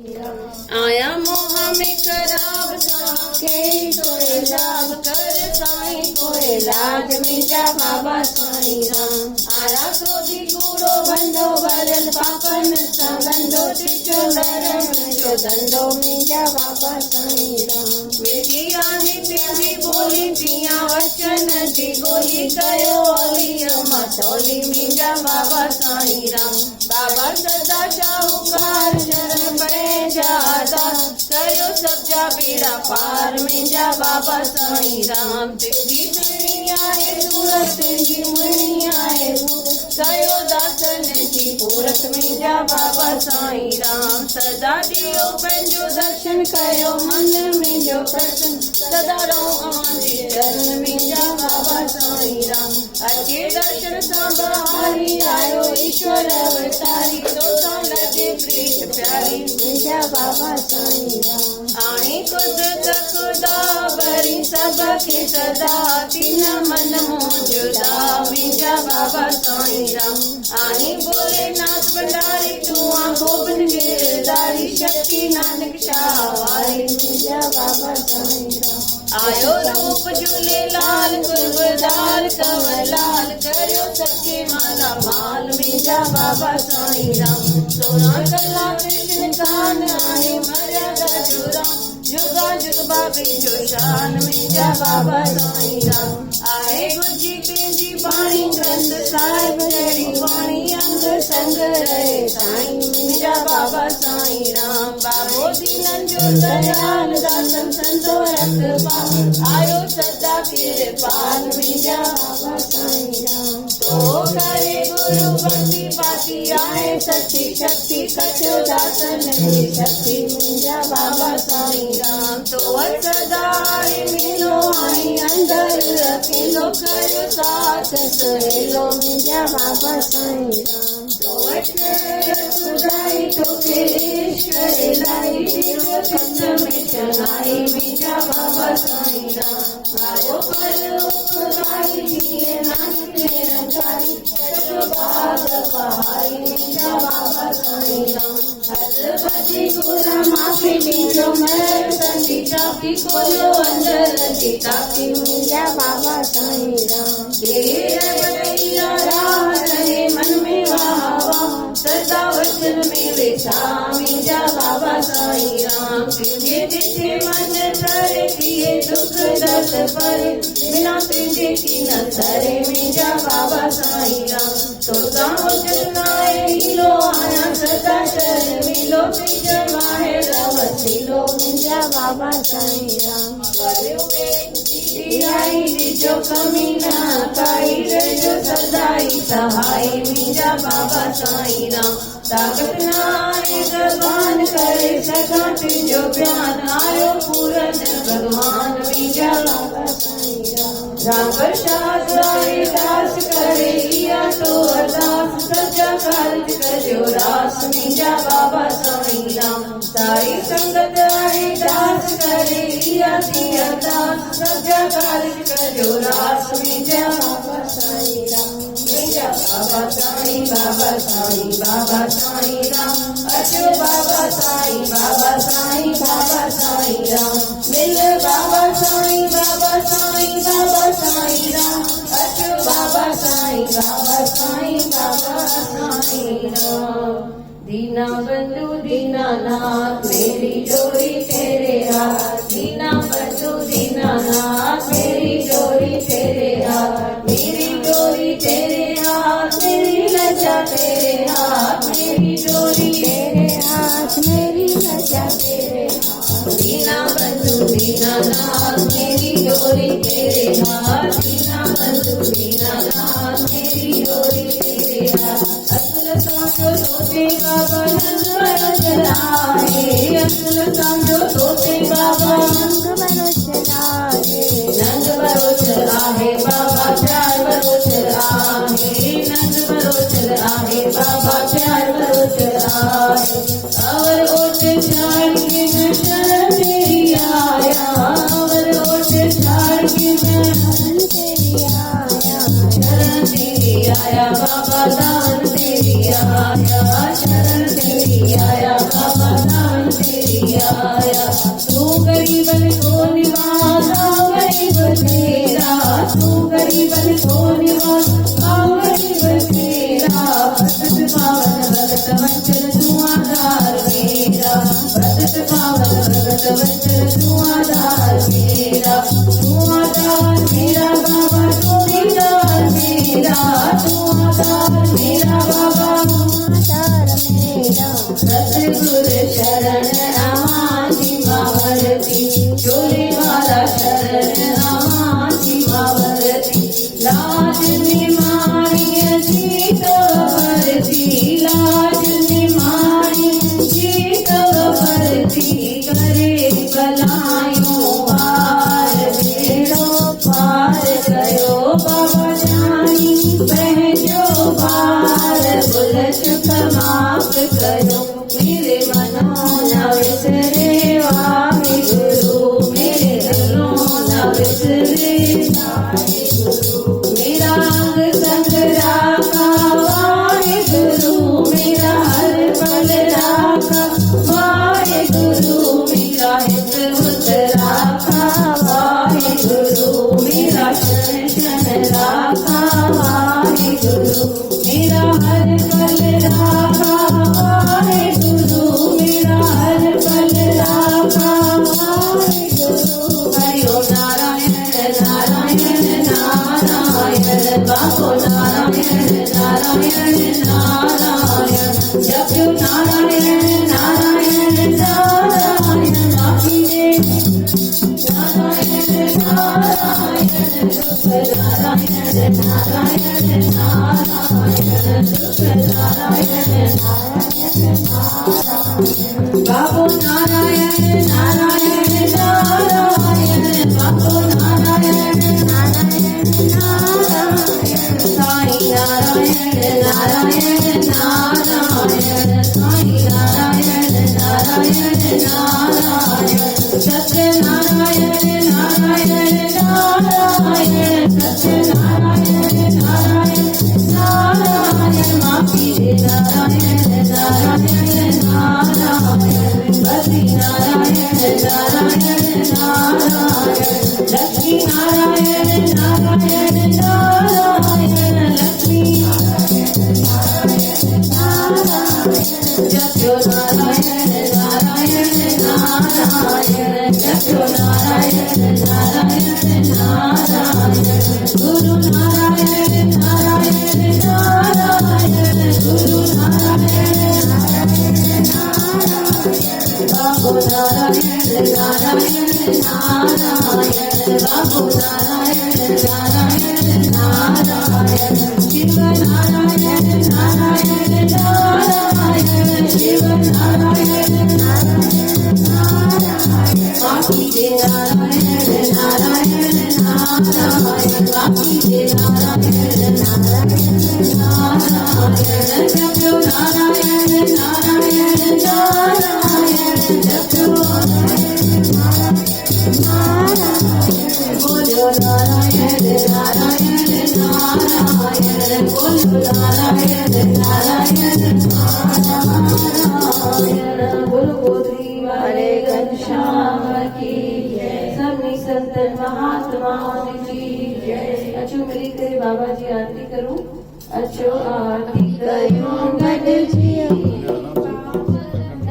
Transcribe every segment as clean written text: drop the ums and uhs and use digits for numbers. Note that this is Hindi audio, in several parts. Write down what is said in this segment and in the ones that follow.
आया मोह में कराब के कोई लाभ कर साईं कोई लाज मिजा बाबा साईं राम। आया क्रोधी कूड़ो बंदो भरल पापन संगंदो तिचो नरम जो धंधो मिजा बाबा साईं राम। बेटी आहे तेरी बोली पिया वचन दी गोली कयो ओली अम्मा तोली मिजा बाबा साईं राम। बाबा सदा शाहूकार शरण पे जादा कयो सब्जा बेड़ा पार मिजा बाबा साईं राम। तेरी दुनिया है सूरत तेरी मुनिया है कयो दासन जी पूरत मिजा बाबा साईं राम। सदा दियो पंहिंजो दर्शन कयो मन मिजो प्रसन्न सदा रहो अवांजी चरण मिजा बाबा साईं राम। अचे दर्शन सां बहारी आयो ईश्वर अवतारी तोसां लगे प्रीत प्यारी मिजा बाबा साईं राम। आई खुद खुदा भरी सबके सदा तीन मन मौजूदा मिजा बाबा साईं राम। आई भोलेनाथ भंडारी तू गोबिंद गिरधारी शक्ति नानक शाह वारी मिजा बाबा साईं राम। आयो रूप झूलेलाल गुरबदार कंवरलाल करियो सच्चे माला माल मिजा बाबा साईं राम। 16 कलाक कृष्ण कान आए मर्यादा जुराम जुगा जुग बाबे जो शान मिजा बाबा साईं राम। आए गुजी तेजी पाणी ग्रंथ साहिब जड़ी पाणी अंग संग रहे साईं मिजा बाबा साईं राम। बाबो दीनन जो दयाल दासन संतो रखवाल आयो सदा कृपाल मिजा बाबा साईं राम। तो करे गुरु भक्ति पाती आए सच्ची शक्ति कछो दासन की शक्ति मिजा बाबा साईं राम। तो सदा मिलो आई अंदर अकेलो करो साथ सहेलो मिजा बाबा साईं राम। तो खुदाई तो के ईश्वर लाई दिलो कंध में चलाई मिजा बाबा साईं राम। आयो पर खुदाई दिए नानक निरंकारी करो बाग पहाड़ी मिजा बाबा साईं राम। हथ बजी गुरा माफी लीजो मैं संदी चापी खोलो अंदर जी तापी मिजा बाबा साईं राम। ये बड़ैया राह रहे मन में वाह सदा वचन में विछा मिजा बाबा साईं राम। तुझे जिसे मन धरे किए दुख दर्द परे बिना तुझे की न धरे मिजा बाबा साईं राम। तो गाँव जनाए हिलो आया सदा शरण मिलो बिजर वाहे रवसिलो मिजा बाबा साईं राम। आई जो कमी न काई रजो सदाई सहाय मिजा बाबा साईं राम। ताकत नाए जबान करे सका तुझो प्यार आयो पूरन भगवान मिजा बाबा साईं राम। राम प्रसाद राय दास करे या तो अरदास सजा कार्य करो रास मिजा बाबा साईं राम। सारी संगत आए दास करे या अरदास सजा कार्य करो रास मिजा बाबा साईं राम। मिजा बाबा साईं बाबा साईं बाबा साईं राम। अचो बाबा साईं बाबा साईं बाबा साईं राम। मिल बाबा साईं बाबा साईं बाबा साईं राम। अचो बाबा साईं बाबा साईं बाबा साईं राम। दीना बंधु दीनानाथ मेरी डोरी तेरे हाथ दीना बंधु दीनानाथ मेरी डोरी तेरे हाथ। मेरी डोरी तेरे हाथ मेरी लज्जा तेरे हाथ मेरी डोरी तेरे हाथ मेरी लज्जा तेरे हाथ। दीना बंधु दीनानाथ मेरी डोरी तेरे हाथ दीना बंधु दीनानाथ मेरी डोरी तेरे हाथ। असल समझो सोते बाबा नंद बरो चलाए असल समझो सोते बाबा नंद बरो चलाए नंद बरो चलाए बाबा प्यार बरो चलाए नंद बरो चलाए बाबा प्यार बरो चलाए। और ओट छाड़ के मैं शरण तेरी आया और ओट छाड़ के मैं शरण तेरी आया शरण तेरी आया बाबा दान तेरी आया शरण तेरी आया बाबा दान तेरी आया। तू गरीबन को निवारा गरीब तेरा, तू गरीबन को निवारा गरीब तेरा। भक्त पावन भगत वंचन तू आधार मेरा, भक्त पावन भगत वंचन तू आधार मेरा। तू आधार मेरा बाबा, तू दीदार मेरा, तू आधार मेरा बाबा, आधार मेरा। सतगुरु शरण आमाची मावरती, चोरी वाला शरण आमाची मावरती। लाज निमाणी जीत वरती, लाज निमाणी जीत वरती। करे बलायों पार बेड़ो पार करो बाबा जानी बहजो पार। भूल चुक माफ करो मेरे मनो न विसरे वाहे गुरु, मेरे दिलों न विसरे वाहे गुरु। मेरा अंग संग राखा वाहे गुरु, मेरा हर पल राखा वाहे गुरु। मेरा हित हुत राखा वाहे गुरु, मेरा शरण शरण राखा वाहे गुरु। मेरा हर पल राखा वाहे गुरु, मेरा हर पल राखा वाहे गुरु। हरि ओम नारायण नारायण नारायण, बाबो नारायण नारायण नारायण। जपो नारायण नारायण नारायण, बाकी दे नारायण नारायण। सुख नारायण नारायण नारायण, सुख नारायण नारायण नारायण। बाबो नारायण नारायण नारायण, बाबो नारायण नारायण नारायण। साईं नारायण नारायण नारायण, साईं नारायण नारायण नारायण। सत्य नारायण नारायण नारायण, सत्य नारायण नारायण नारायण। माफी दे नारायण नारायण नारायण, बद्री नारायण नारायण नारायण। लक्ष्मी नारायण नारायण नारायण, लक्ष्मी नारायण नारायण नारायण। जपो नारायण नारायण नारायण, जपो नारायण नारायण नारायण। गुरु नारायण नारायण नारायण, गुरु नारायण नारायण नारायण। बाबो नारायण नारायण नारायण, बाबो नारायण नारायण नारायण। शिव नारायण नारायण नारायण, शिव नारायण नारायण नारायण। बाकी दे नारायण नारायण नारायण, बाकी दे नारायण नारायण नारायण। जपो नारायण नारायण नारायण, जपो नारायण नारायण। बोलो नारायण नारायण नारायण, बोलो नारायण नारायण नारायण। बोलो गोत्री वाले घनश्याम की जय, सबनी संतन महात्माओं की जय। अच्छो मेरी करे बाबा जी आरती करूं, अच्छो आरती करूं गड जी,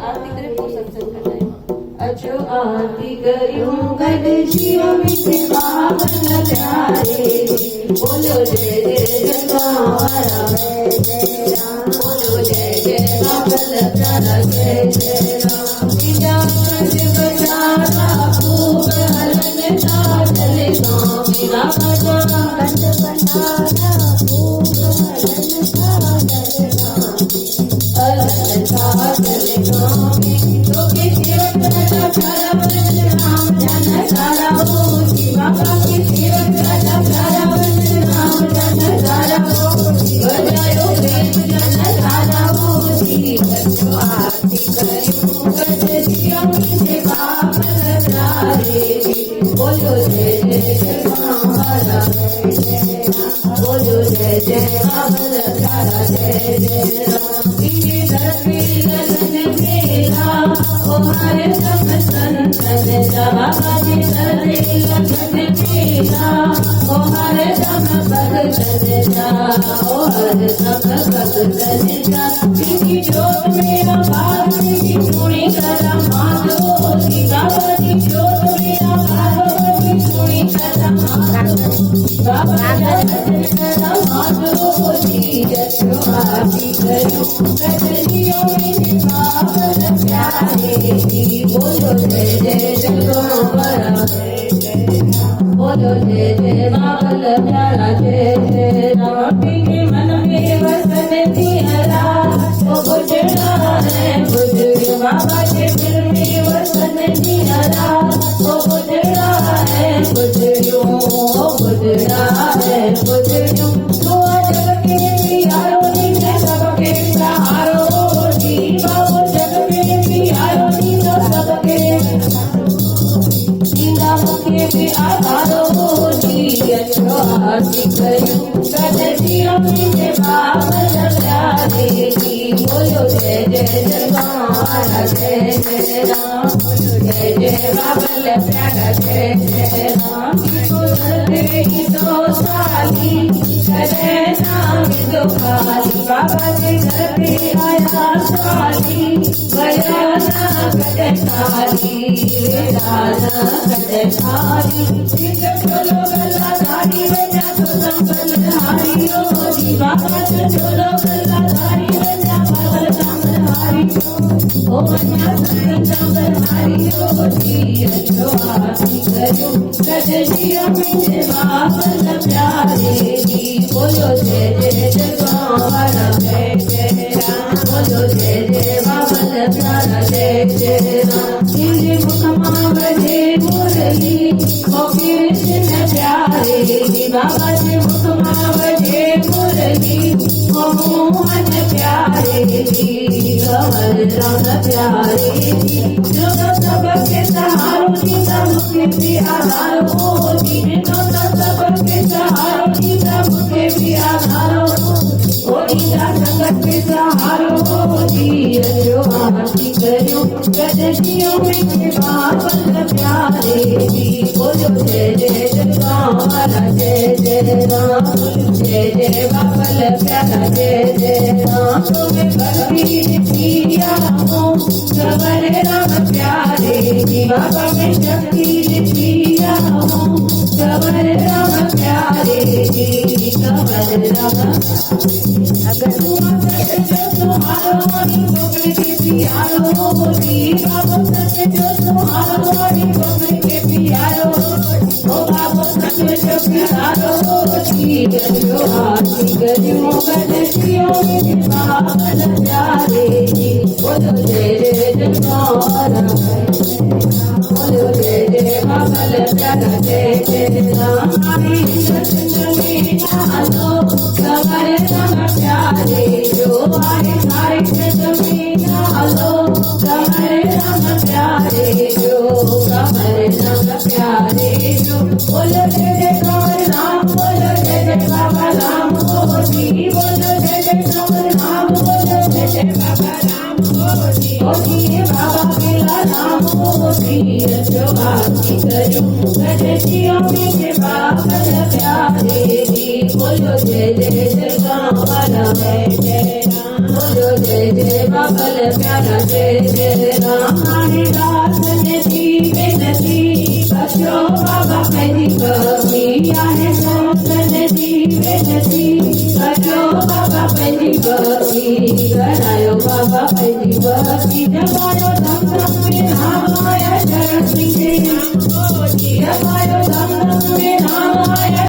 आरती करे वो सत्संग करना है। अच्छो आरती करूं गड जियो मिटे बाबन प्यारे। बोलो जय जय जगवारा है जय राम, बोलो जय जय बाबन प्यारा जय जय राम। विजाज बजारा खूब हलन चले गाँव, मेरा बजा कंठ बजारा खूब हलन चले गाँव। हलन चले गाँव में तो के सेवक राजा प्यारा बन राम जन सारा हो। बाबा के सेवक राजा प्यारा बन राम जन सारा हो। बजायो बाबर सब भक्तन जा इनकी जोत मेरा भाग की सुनी करा माधो जी बाबा की जोत मेरा भाग की सुनी करा बाबा करा माधो जी जसो आरती करो कदलियों में बाबर प्यारे जी बोलो जय जय जगदम्बा बोलो जय जय बाबल प्यारा जय जय राम के मन में वसन दिया ओ गुजरा है गुजर बाबा के दिल में वसन दिया ओ गुजरा है गुजरो गुजरा है गुजरो तो जग के प्यारो ने सबके सहारो जी बाबा जग के प्यारो ने सबके के भी आधारो जी अच्छो आरती करूं कदलियों में बाबर प्यारे जी बोलो जय जय जगदम्बा जय जय राम बोलो जय जय बाबर प्यारा जय जय राम की तो साली करे नाम दो खाली बाबा के घर पे आया साली गया ना कटे खाली वेदाना कटे खाली चलो गला धारी बजा तो संबल हारी ओ जी बाबा चलो गला धारी बजा बाबा संबल हारी ओ मन्या संबल हारी ओ जी अच्छो आरती करो कदलियों में बाबर प्यारे जी बोलो जय जय जगदम्बा जय जय राम बोलो जय जय बाबर प्यारा जय जय राम तेरे मुखमा बजे मुरली ओ कृष्ण प्यारे जी बाबा जी मुखमा बजे मुरली ओ मोहन प्यारे जी कमल राम प्यारे जी जो सबके सहारो जी सबके भी आधारो जी जो सबके सहारो जी सबके भी आधारो ओ ईदा संगत के सहारो जी जो आरती करो कदलियों में बाबर प्यारे जी बोलो जय जय जगदम्बा जय जय राम जय जय बाबर प्यारा जय जय राम तुम्हें कबीर पिया हो कबर राम प्यारे जी बाबा में शक्ति पिया हो कबर राम प्यारे जी कबर राम अगर तुम्हारो गोबर के पियारो जी बाबा सच जो तुम्हारो गोबर के पियारो ओ बाबा सच जो प्यारो जी जो आरती करो कदलियों में बाबर प्यारे जी बोलो जय जय जगदम्बा बोलो जय जय बाबर प्यारा जय जय राम हरि कृष्ण में डालो कबर राम प्यारे जो आए हरे कृष्ण में डालो कबर राम प्यारे जो कबर राम प्यारे जो बोलो जय जय कबर राम बोलो जय जय बाबा राम हो जी बोलो जय जय कबर राम बोलो जय जय बाबा राम हो जी बाबा मेरा राम हो जी जो आरती करो कदलियों में बाबर प्यारे जी बोलो जय जय जगदम्बा जय जय राम बोलो जय जय बाबर प्यारा जय जय राम हरे दास ने दी बेनती बचो बाबा मेरी कमी आहे सोचने दी बेनती बचो बाबा मेरी कमी करायो बाबा मेरी भक्ति जमायो धम धम में नाम आया शरण सिंह जमायो